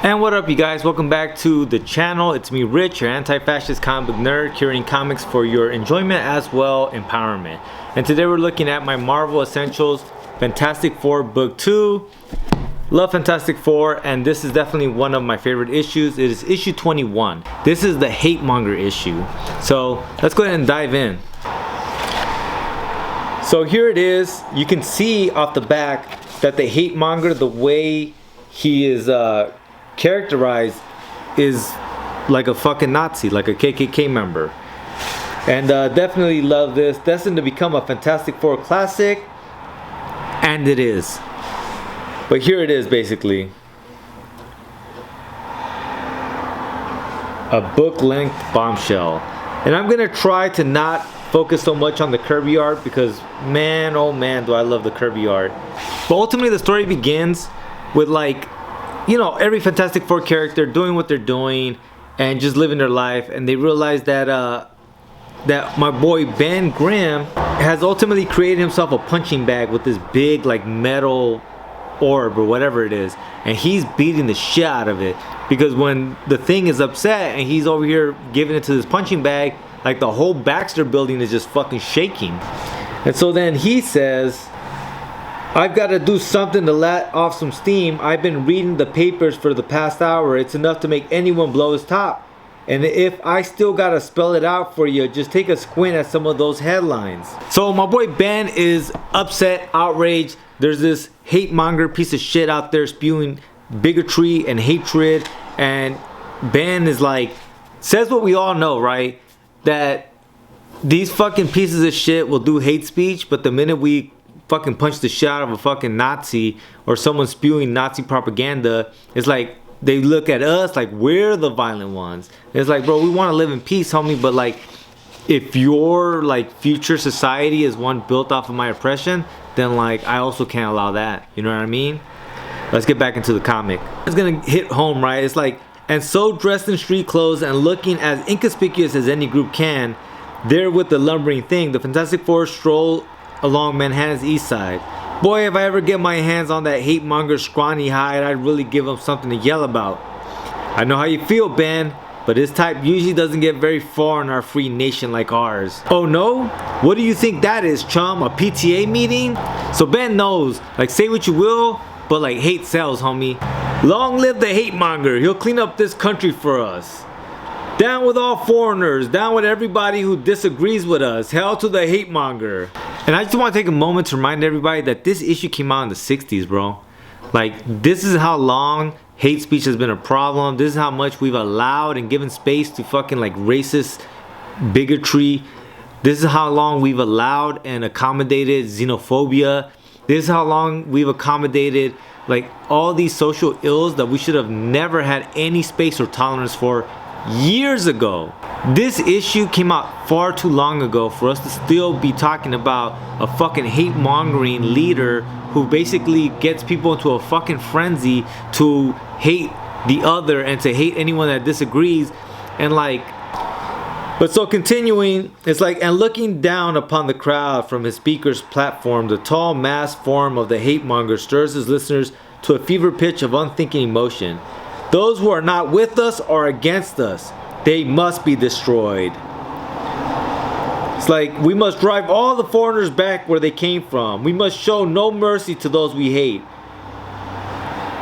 And what up, you guys? Welcome back to the channel. It's me, Rich, your anti-fascist comic book nerd, curating comics for your enjoyment as well empowerment. And today we're looking at my Marvel Essentials Fantastic Four Book 2. Love Fantastic Four, and this is definitely one of my favorite issues. It is issue 21. This is the Hate-Monger issue. So let's go ahead and dive in. So here it is. You can see off the back that the Hate-Monger, the way he is characterized, is like a fucking Nazi, like a KKK member. And definitely love this. Destined to become a Fantastic Four classic, and it is. But here it is, basically a book-length bombshell. And I'm gonna try to not focus so much on the Kirby art, because man, oh man, do I love the Kirby art. But ultimately the story begins with, like, you know, every Fantastic Four character doing what they're doing and just living their life, and they realize that that my boy Ben Grimm has ultimately created himself a punching bag with this big, like, metal orb or whatever it is, and he's beating the shit out of it, because when the thing is upset and he's over here giving it to this punching bag, like, the whole Baxter building is just fucking shaking. And so then he says, I've got to do something to let off some steam. I've been reading the papers for the past hour. It's enough to make anyone blow his top. And if I still got to spell it out for you, just take a squint at some of those headlines. So my boy Ben is upset, outraged. There's this hate-monger piece of shit out there spewing bigotry and hatred. And Ben is like, says what we all know, right? That these fucking pieces of shit will do hate speech, but the minute we fucking punch the shit out of a fucking Nazi or someone spewing Nazi propaganda, it's like they look at us like we're the violent ones. It's like, bro, we want to live in peace, homie, but like, if your like future society is one built off of my oppression, then like I also can't allow that. You know what I mean? Let's get back into the comic. It's gonna hit home, right? It's like, and so dressed in street clothes and looking as inconspicuous as any group can, there with the lumbering thing, the Fantastic Four stroll along Manhattan's east side. Boy, if I ever get my hands on that hate-monger scrawny hide, I'd really give him something to yell about. I know how you feel, Ben, but this type usually doesn't get very far in our free nation like ours. Oh no? What do you think that is, chum? A PTA meeting? So Ben knows, like, say what you will, but like, hate sells, homie. Long live the hate-monger. He'll clean up this country for us. Down with all foreigners. Down with everybody who disagrees with us. Hell to the hate-monger. And I just want to take a moment to remind everybody that this issue came out in the 60s, bro. Like, this is how long hate speech has been a problem. This is how much we've allowed and given space to fucking, like, racist bigotry. This is how long we've allowed and accommodated xenophobia. This is how long we've accommodated, like, all these social ills that we should have never had any space or tolerance for years ago. This issue came out far too long ago for us to still be talking about a fucking hate-mongering leader who basically gets people into a fucking frenzy to hate the other and to hate anyone that disagrees. And like, but so continuing, it's like, and looking down upon the crowd from his speaker's platform, the tall mass form of the hate-monger stirs his listeners to a fever pitch of unthinking emotion. Those who are not with us are against us. They must be destroyed. It's like, we must drive all the foreigners back where they came from. We must show no mercy to those we hate.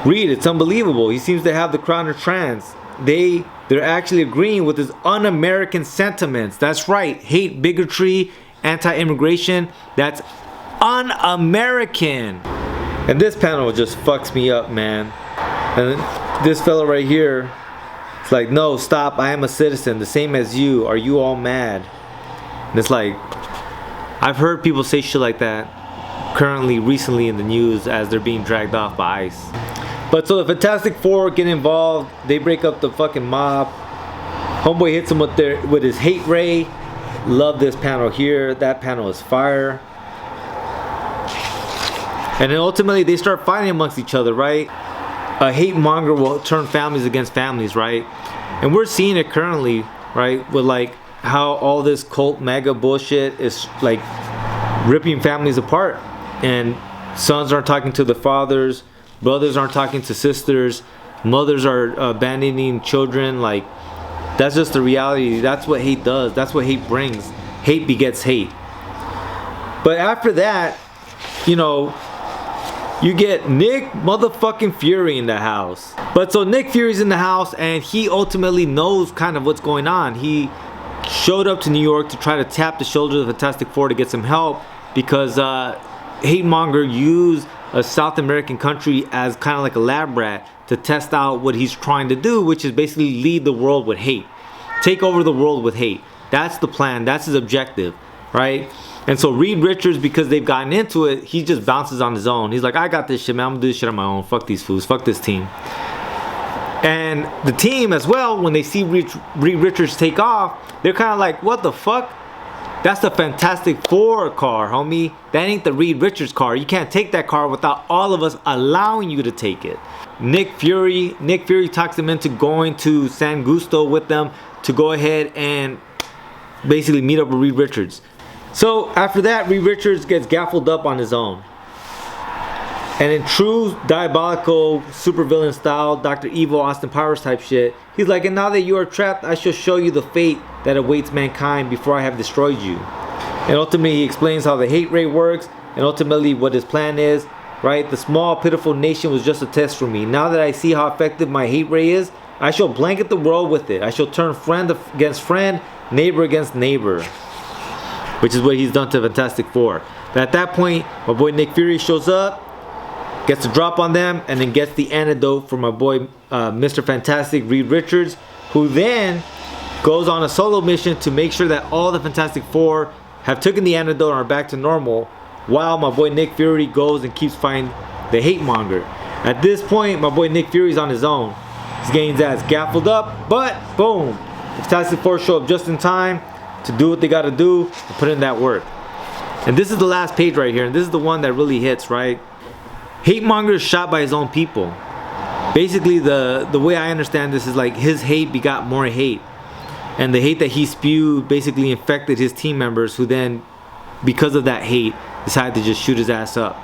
Read, it's unbelievable. He seems to have the crowd in a trance. They're actually agreeing with his un-American sentiments. That's right. Hate, bigotry, anti-immigration. That's un-American. And this panel just fucks me up, man. And this fella right here, it's like, no, stop, I am a citizen, the same as you. Are you all mad? And it's like, I've heard people say shit like that recently in the news as they're being dragged off by ICE. But so the Fantastic Four get involved, they break up the fucking mob. Homeboy hits him with his hate ray. Love this panel here. That panel is fire. And then ultimately they start fighting amongst each other, right? A hate-monger will turn families against families, right? And we're seeing it currently, right? With like how all this cult mega bullshit is like ripping families apart. And sons aren't talking to the fathers, brothers aren't talking to sisters, mothers are abandoning children. Like, that's just the reality. That's what hate does. That's what hate brings. Hate begets hate. But after that, you know, you get Nick motherfucking Fury in the house. But so Nick Fury's in the house, and he ultimately knows kind of what's going on. He showed up to New York to try to tap the shoulders of the Fantastic Four to get some help, because Hate-Monger used a South American country as kind of like a lab rat to test out what he's trying to do, which is basically lead the world with hate. Take over the world with hate. That's the plan. That's his objective, right? And so Reed Richards, because they've gotten into it, he just bounces on his own. He's like, I got this shit, man. I'm gonna do this shit on my own. Fuck these fools. Fuck this team. And the team as well, when they see Reed Richards take off, they're kind of like, what the fuck? That's the Fantastic Four car, homie. That ain't the Reed Richards car. You can't take that car without all of us allowing you to take it. Nick Fury talks him into going to San Gusto with them to go ahead and basically meet up with Reed Richards. So after that, Reed Richards gets gaffled up on his own. And in true diabolical supervillain style, Dr. Evil, Austin Powers type shit, he's like, and now that you are trapped, I shall show you the fate that awaits mankind before I have destroyed you. And ultimately he explains how the hate ray works, and ultimately what his plan is, right? The small pitiful nation was just a test for me. Now that I see how effective my hate ray is, I shall blanket the world with it. I shall turn friend against friend, neighbor against neighbor. Which is what he's done to Fantastic Four. But at that point, my boy Nick Fury shows up, gets a drop on them, and then gets the antidote for my boy Mr. Fantastic, Reed Richards, who then goes on a solo mission to make sure that all the Fantastic Four have taken the antidote and are back to normal, while my boy Nick Fury goes and keeps fighting the Hate-Monger. At this point, my boy Nick Fury's on his own. He's getting his ass gaffled up, but boom, the Fantastic Four show up just in time to do what they gotta do and put in that work. And this is the last page right here, and this is the one that really hits, right? Hate-Monger is shot by his own people. Basically, the way I understand this is like his hate begot more hate. And the hate that he spewed basically infected his team members, who then, because of that hate, decided to just shoot his ass up.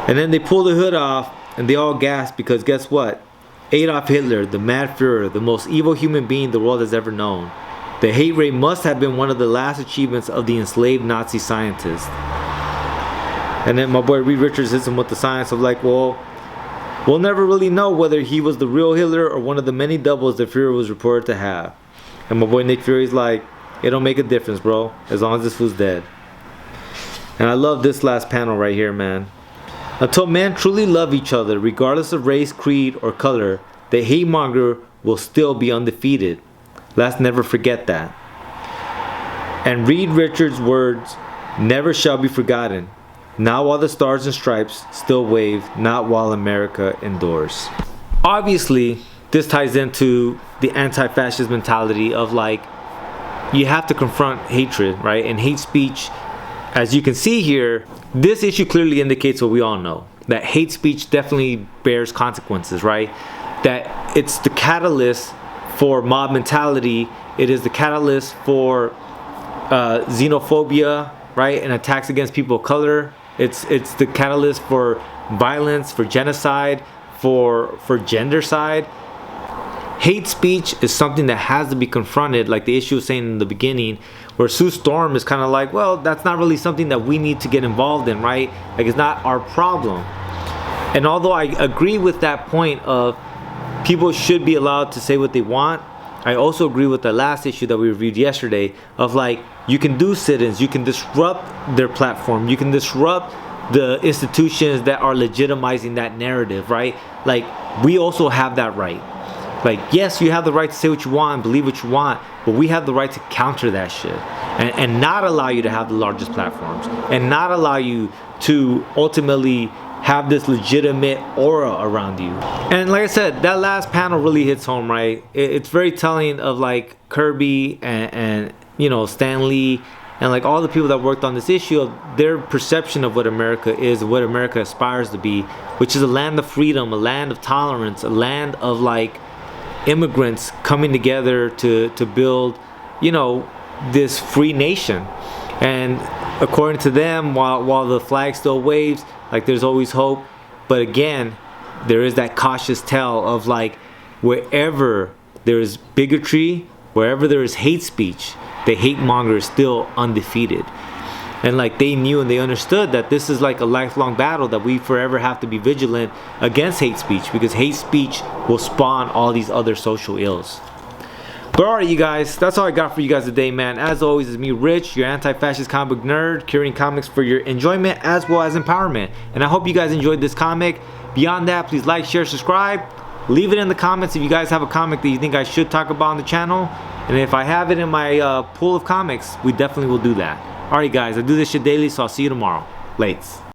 And then they pull the hood off, and they all gasp, because guess what? Adolf Hitler, the Mad Fuhrer, the most evil human being the world has ever known. The hate ray must have been one of the last achievements of the enslaved Nazi scientists. And then my boy Reed Richards hits him with the science of like, well, we'll never really know whether he was the real Hitler or one of the many doubles that Fuhrer was reported to have. And my boy Nick Fury's like, it don't make a difference, bro, as long as this fool's dead. And I love this last panel right here, man. Until men truly love each other, regardless of race, creed, or color, the hate-monger will still be undefeated. Let's never forget that. And Reed Richards' words never shall be forgotten. Not while the stars and stripes still wave, not while America endures. Obviously, this ties into the anti-fascist mentality of like, you have to confront hatred, right? And hate speech, as you can see here, this issue clearly indicates what we all know. That hate speech definitely bears consequences, right? That it's the catalyst for mob mentality. It is the catalyst for xenophobia, right? And attacks against people of color. It's the catalyst for violence, for genocide, for gendercide. Hate speech is something that has to be confronted, like the issue was saying in the beginning, where Sue Storm is kind of like, well, that's not really something that we need to get involved in, right? Like, it's not our problem. And although I agree with that point of people should be allowed to say what they want, I also agree with the last issue that we reviewed yesterday of like, you can do sit-ins, you can disrupt their platform, you can disrupt the institutions that are legitimizing that narrative, right? Like, we also have that right. Like, yes, you have the right to say what you want and believe what you want, but we have the right to counter that shit and not allow you to have the largest platforms and not allow you to ultimately have this legitimate aura around you. And like I said, that last panel really hits home, right? It's very telling of like Kirby and you know, Stan Lee and like all the people that worked on this issue, of their perception of what America is, what America aspires to be, which is a land of freedom, a land of tolerance, a land of like immigrants coming together to build, you know, this free nation. And according to them, while the flag still waves, like, there's always hope. But again, there is that cautious tale of like, wherever there is bigotry, wherever there is hate speech, the hate-monger is still undefeated. And like, they knew and they understood that this is like a lifelong battle, that we forever have to be vigilant against hate speech, because hate speech will spawn all these other social ills. But alright, you guys, that's all I got for you guys today, man. As always, it's me, Rich, your anti-fascist comic book nerd, curating comics for your enjoyment as well as empowerment. And I hope you guys enjoyed this comic. Beyond that, please like, share, subscribe. Leave it in the comments if you guys have a comic that you think I should talk about on the channel. And if I have it in my pool of comics, we definitely will do that. Alright guys, I do this shit daily, so I'll see you tomorrow. Lates.